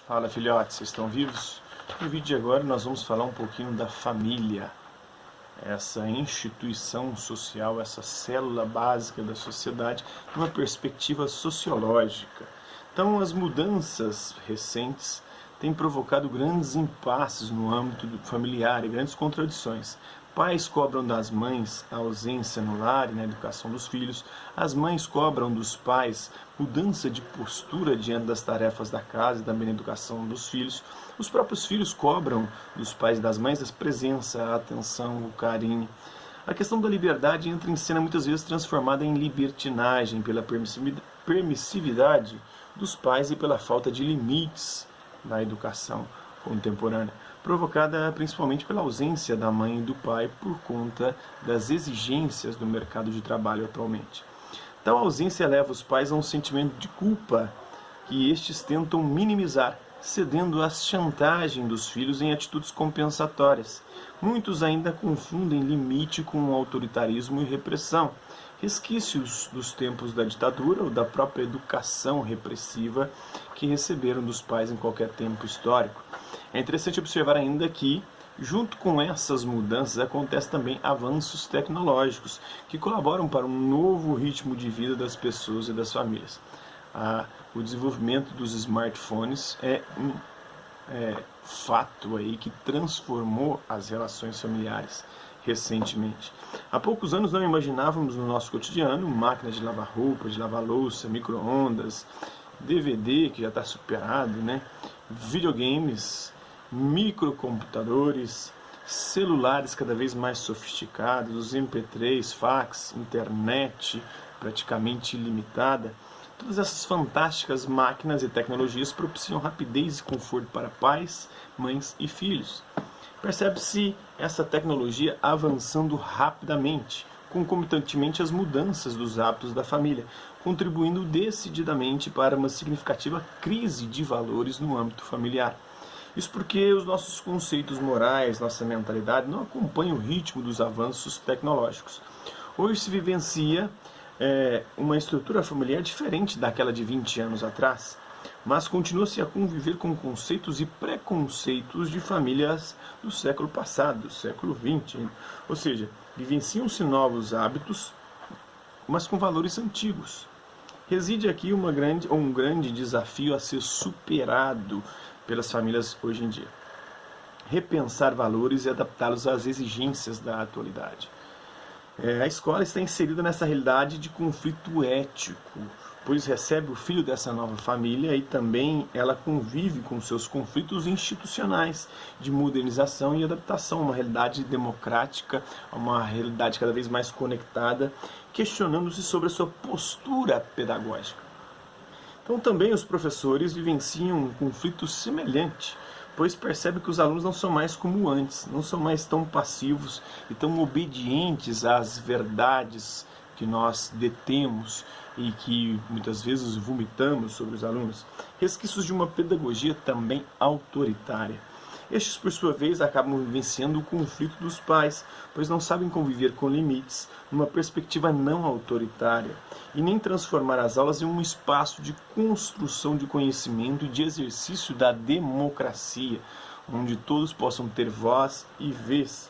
Fala, filhotes, vocês estão vivos? No vídeo de agora nós vamos falar um pouquinho da família, essa instituição social, essa célula básica da sociedade, numa perspectiva sociológica. Então, as mudanças recentes têm provocado grandes impasses no âmbito familiar e grandes contradições. Pais cobram das mães a ausência no lar e na educação dos filhos. As mães cobram dos pais mudança de postura diante das tarefas da casa e também na educação dos filhos. Os próprios filhos cobram dos pais e das mães a presença, a atenção, o carinho. A questão da liberdade entra em cena muitas vezes transformada em libertinagem pela permissividade dos pais e pela falta de limites na educação contemporânea, provocada principalmente pela ausência da mãe e do pai por conta das exigências do mercado de trabalho atualmente. Tal ausência leva os pais a um sentimento de culpa que estes tentam minimizar, cedendo à chantagem dos filhos em atitudes compensatórias. Muitos ainda confundem limite com autoritarismo e repressão, resquícios dos tempos da ditadura ou da própria educação repressiva que receberam dos pais em qualquer tempo histórico. É interessante observar ainda que, junto com essas mudanças, acontecem também avanços tecnológicos que colaboram para um novo ritmo de vida das pessoas e das famílias. O desenvolvimento dos smartphones é um fato aí que transformou as relações familiares recentemente. Há poucos anos não imaginávamos no nosso cotidiano máquinas de lavar roupa, de lavar louça, micro-ondas, DVD que já está superado, videogames, microcomputadores, celulares cada vez mais sofisticados, os MP3, fax, internet praticamente ilimitada. Todas essas fantásticas máquinas e tecnologias propiciam rapidez e conforto para pais, mães e filhos. Percebe-se essa tecnologia avançando rapidamente, concomitantemente às mudanças dos hábitos da família, contribuindo decididamente para uma significativa crise de valores no âmbito familiar. Isso porque os nossos conceitos morais, nossa mentalidade não acompanham o ritmo dos avanços tecnológicos. Hoje se vivencia uma estrutura familiar diferente daquela de 20 anos atrás, mas continua-se a conviver com conceitos e preconceitos de famílias do século passado, do século XX. Ou seja, vivenciam-se novos hábitos, mas com valores antigos. Reside aqui um grande desafio a ser superado pelas famílias hoje em dia. Repensar valores e adaptá-los às exigências da atualidade. A escola está inserida nessa realidade de conflito ético, pois recebe o filho dessa nova família e também ela convive com seus conflitos institucionais de modernização e adaptação a uma realidade democrática, a uma realidade cada vez mais conectada, questionando-se sobre a sua postura pedagógica. Então também os professores vivenciam um conflito semelhante, pois percebem que os alunos não são mais como antes, não são mais tão passivos e tão obedientes às verdades que nós detemos e que muitas vezes vomitamos sobre os alunos, resquícios de uma pedagogia também autoritária. Estes, por sua vez, acabam vivenciando o conflito dos pais, pois não sabem conviver com limites, numa perspectiva não autoritária, e nem transformar as aulas em um espaço de construção de conhecimento e de exercício da democracia, onde todos possam ter voz e vez.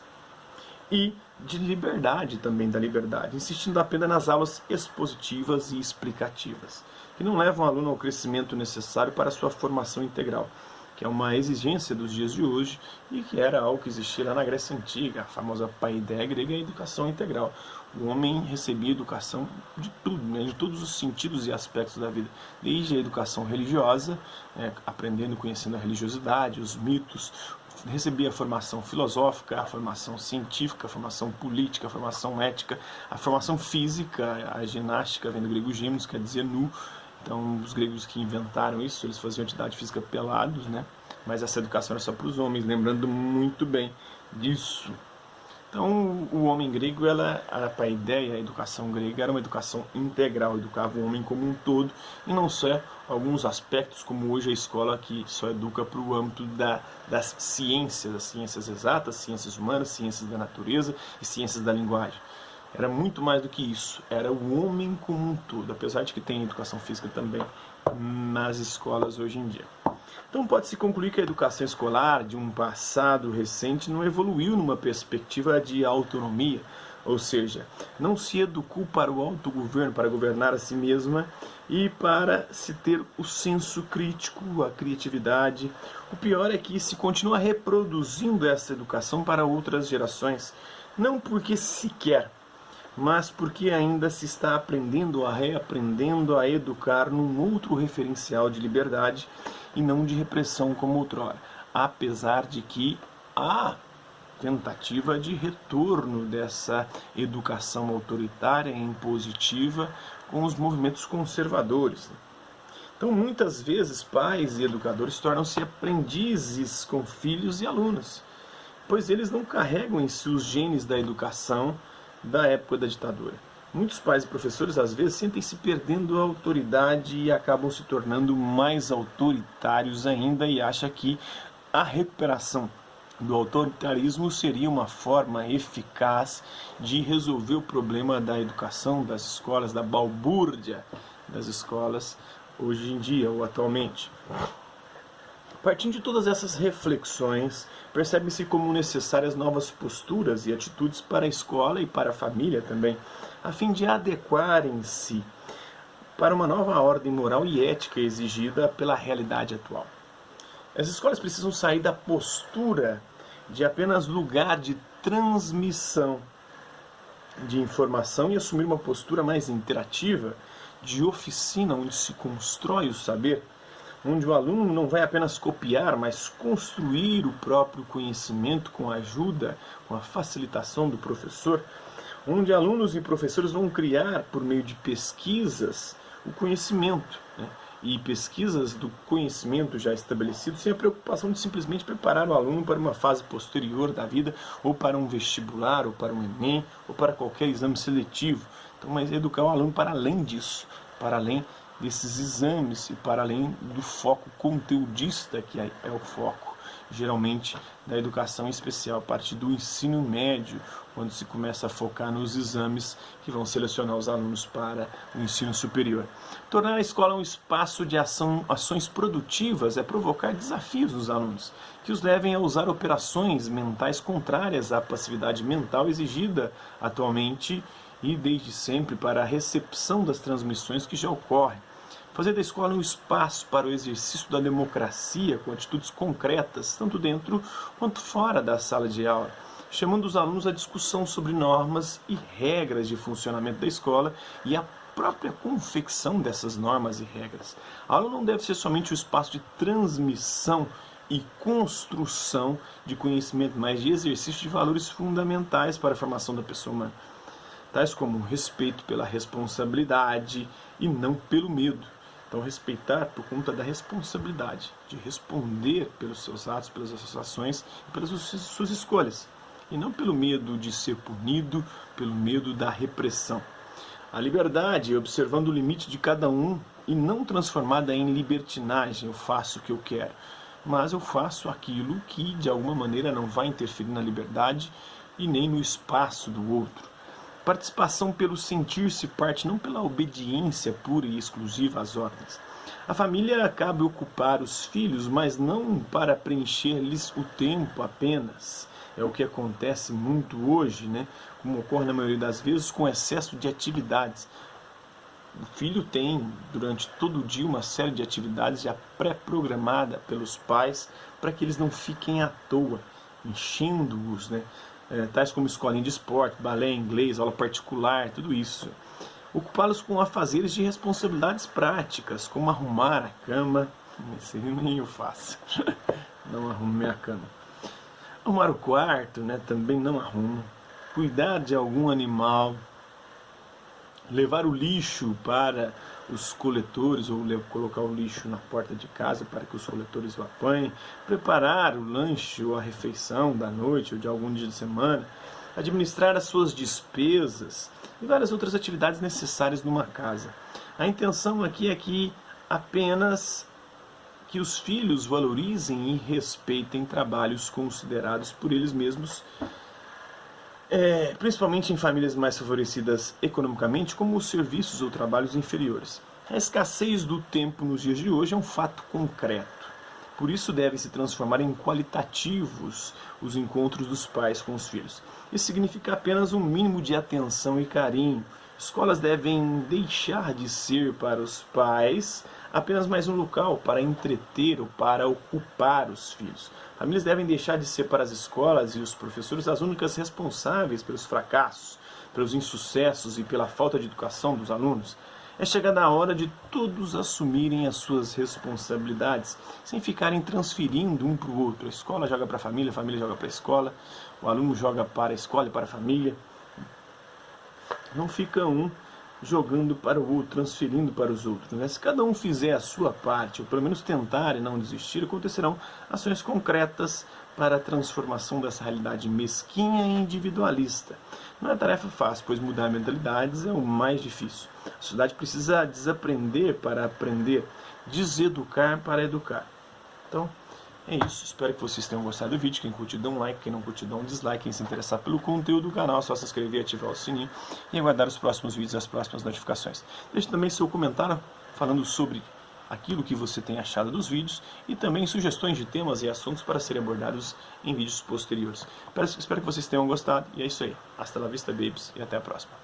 E de liberdade também, da liberdade, insistindo apenas nas aulas expositivas e explicativas, que não levam o aluno ao crescimento necessário para a sua formação integral, que é uma exigência dos dias de hoje e que era algo que existia lá na Grécia Antiga, a famosa paideia grega, a educação integral. O homem recebia educação de tudo, em todos os sentidos e aspectos da vida, desde a educação religiosa, aprendendo e conhecendo a religiosidade, os mitos, recebia a formação filosófica, a formação científica, a formação política, a formação ética, a formação física, a ginástica, vem do grego gimnos, quer dizer nu. Então, os gregos que inventaram isso, eles faziam atividade física pelados, mas essa educação era só para os homens, lembrando muito bem disso. Então, o homem grego, a paideia, a educação grega, era uma educação integral, educava o homem como um todo, e não só alguns aspectos, como hoje a escola que só educa para o âmbito das ciências, as ciências exatas, ciências humanas, ciências da natureza e ciências da linguagem. Era muito mais do que isso, era o homem como um todo, apesar de que tem educação física também nas escolas hoje em dia. Então pode-se concluir que a educação escolar de um passado recente não evoluiu numa perspectiva de autonomia, ou seja, não se educou para o autogoverno, para governar a si mesma e para se ter o senso crítico, a criatividade. O pior é que se continua reproduzindo essa educação para outras gerações, não porque se quer, mas porque ainda se está aprendendo a reaprendendo a educar num outro referencial de liberdade e não de repressão como outrora, apesar de que há tentativa de retorno dessa educação autoritária e impositiva com os movimentos conservadores. Então, muitas vezes, pais e educadores tornam-se aprendizes com filhos e alunos, pois eles não carregam em si os genes da educação da época da ditadura. Muitos pais e professores, às vezes, sentem-se perdendo a autoridade e acabam se tornando mais autoritários ainda e acham que a recuperação do autoritarismo seria uma forma eficaz de resolver o problema da educação, das escolas, da balbúrdia das escolas hoje em dia ou atualmente. Partindo de todas essas reflexões, percebe-se como necessárias novas posturas e atitudes para a escola e para a família também, a fim de adequarem-se para uma nova ordem moral e ética exigida pela realidade atual. As escolas precisam sair da postura de apenas lugar de transmissão de informação e assumir uma postura mais interativa, de oficina, onde se constrói o saber, onde o aluno não vai apenas copiar, mas construir o próprio conhecimento com a ajuda, com a facilitação do professor, onde alunos e professores vão criar, por meio de pesquisas, o conhecimento, né? E pesquisas do conhecimento já estabelecido, sem a preocupação de simplesmente preparar o aluno para uma fase posterior da vida, ou para um vestibular, ou para um Enem, ou para qualquer exame seletivo. Então, mas educar o aluno para além disso, para além desses exames e para além do foco conteudista, que é o foco, geralmente, da educação especial, a partir do ensino médio, quando se começa a focar nos exames que vão selecionar os alunos para o ensino superior. Tornar a escola um espaço de ações produtivas é provocar desafios nos alunos, que os levem a usar operações mentais contrárias à passividade mental exigida atualmente e desde sempre para a recepção das transmissões que já ocorrem. Fazer da escola um espaço para o exercício da democracia com atitudes concretas, tanto dentro quanto fora da sala de aula, chamando os alunos à discussão sobre normas e regras de funcionamento da escola e a própria confecção dessas normas e regras. A aula não deve ser somente o espaço de transmissão e construção de conhecimento, mas de exercício de valores fundamentais para a formação da pessoa humana, tais como respeito pela responsabilidade e não pelo medo. Então, respeitar por conta da responsabilidade, de responder pelos seus atos, pelas suas ações e pelas suas escolhas. E não pelo medo de ser punido, pelo medo da repressão. A liberdade é observando o limite de cada um e não transformada em libertinagem, eu faço o que eu quero. Mas eu faço aquilo que, de alguma maneira, não vai interferir na liberdade e nem no espaço do outro. Participação pelo sentir-se parte, não pela obediência pura e exclusiva às ordens. A família cabe ocupar os filhos, mas não para preencher-lhes o tempo apenas. É o que acontece muito hoje, né? Como ocorre na maioria das vezes, com excesso de atividades. O filho tem, durante todo o dia, uma série de atividades já pré-programada pelos pais para que eles não fiquem à toa, enchendo-os, né? Tais como escolinha de esporte, balé, inglês, aula particular, tudo isso. Ocupá-los com afazeres de responsabilidades práticas, como arrumar a cama. Esse nem eu faço. Não arrumo minha cama. Arrumar o quarto, né? Também não arrumo. Cuidar de algum animal. Levar o lixo para os coletores, ou colocar o lixo na porta de casa para que os coletores o apanhem, preparar o lanche ou a refeição da noite ou de algum dia de semana, administrar as suas despesas e várias outras atividades necessárias numa casa. A intenção aqui é que apenas que os filhos valorizem e respeitem trabalhos considerados por eles mesmos, principalmente em famílias mais favorecidas economicamente, como os serviços ou trabalhos inferiores. A escassez do tempo nos dias de hoje é um fato concreto. Por isso devem se transformar em qualitativos os encontros dos pais com os filhos. Isso significa apenas um mínimo de atenção e carinho. Escolas devem deixar de ser para os pais apenas mais um local para entreter ou para ocupar os filhos. Famílias devem deixar de ser para as escolas e os professores as únicas responsáveis pelos fracassos, pelos insucessos e pela falta de educação dos alunos. É chegada a hora de todos assumirem as suas responsabilidades, sem ficarem transferindo um para o outro. A escola joga para a família joga para a escola, o aluno joga para a escola e para a família. Não fica um jogando para o outro, transferindo para os outros. Né? Se cada um fizer a sua parte, ou pelo menos tentar e não desistir, acontecerão ações concretas para a transformação dessa realidade mesquinha e individualista. Não é tarefa fácil, pois mudar mentalidades é o mais difícil. A sociedade precisa desaprender para aprender, deseducar para educar. Então, é isso. Espero que vocês tenham gostado do vídeo. Quem curtiu, dá um like. Quem não curtiu, dá um dislike. Quem se interessar pelo conteúdo do canal, é só se inscrever, ativar o sininho e aguardar os próximos vídeos e as próximas notificações. Deixe também seu comentário falando sobre aquilo que você tem achado dos vídeos e também sugestões de temas e assuntos para serem abordados em vídeos posteriores. Espero que vocês tenham gostado e é isso aí. Hasta la vista, babies, e até a próxima.